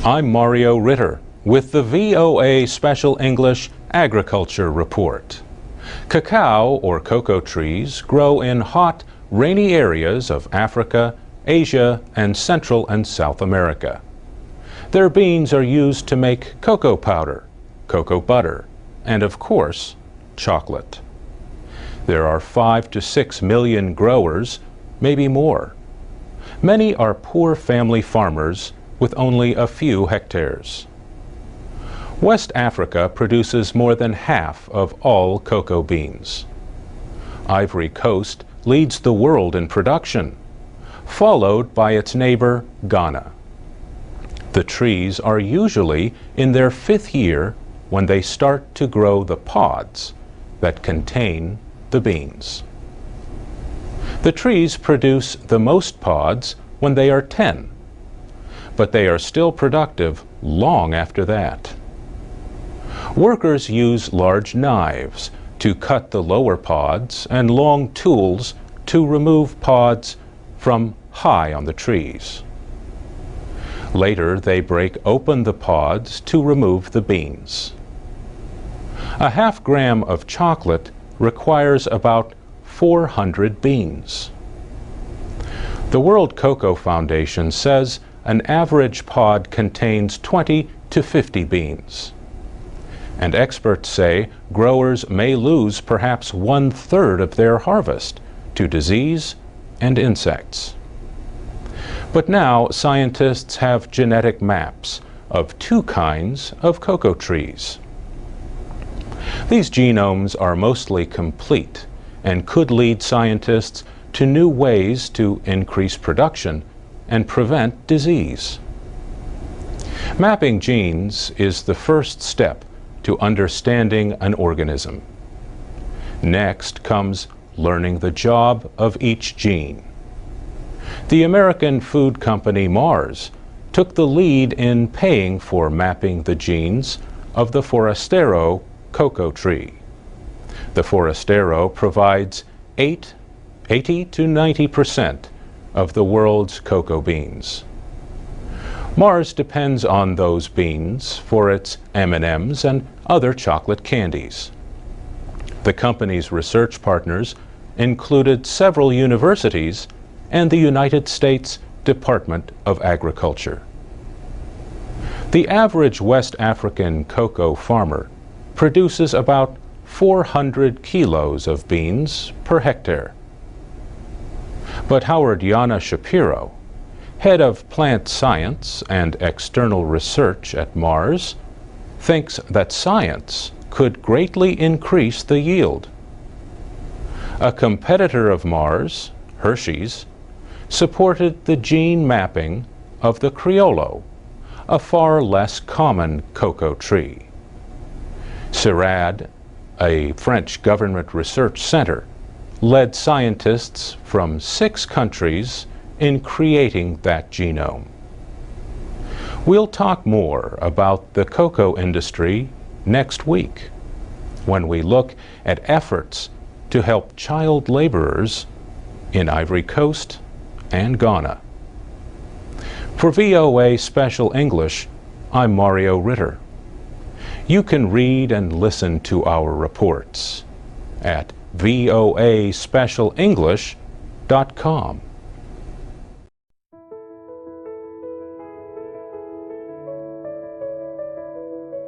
I'm Mario Ritter with the VOA Special English Agriculture Report. Cacao, or cocoa trees, grow in hot, rainy areas of Africa, Asia, and Central and South America. Their beans are used to make cocoa powder, cocoa butter, and of course, chocolate. There are 5 to 6 million growers, maybe more. Many are poor family farmers with only a few hectares. West Africa produces more than half of all cocoa beans. Ivory Coast leads the world in production, followed by its neighbor, Ghana. The trees are usually in their 5th year when they start to grow the pods that contain the beans. The trees produce the most pods when they are 10, but they are still productive long after that. Workers use large knives to cut the lower pods and long tools to remove pods from high on the trees. Later, they break open the pods to remove the beans. A half gram of chocolate requires about 400 beans. The World Cocoa Foundation says an average pod contains 20 to 50 beans. And experts say growers may lose perhaps 1/3 of their harvest to disease and insects. But now scientists have genetic maps of 2 kinds of cocoa trees. These genomes are mostly complete and could lead scientists to new ways to increase production and prevent disease. Mapping genes is the first step to understanding an organism. Next comes learning the job of each gene. The American food company Mars took the lead in paying for mapping the genes of the Forastero cocoa tree. The Forastero provides 80 to 90% of the world's cocoa beans. Mars depends on those beans for its M&Ms and other chocolate candies. The company's research partners included several universities and the United States Department of Agriculture. The average West African cocoa farmer produces about 400 kilos of beans per hectare. But Howard Yana Shapiro, head of plant science and external research at Mars, thinks that science could greatly increase the yield. A competitor of Mars, Hershey's, supported the gene mapping of the Criollo, a far less common cocoa tree. CIRAD, a French government research center, led scientists from 6 countries in creating that genome. We'll talk more about the cocoa industry next week when we look at efforts to help child laborers in Ivory Coast and Ghana. For VOA Special English, I'm Mario Ritter. You can read and listen to our reports at voaspecialenglish.com.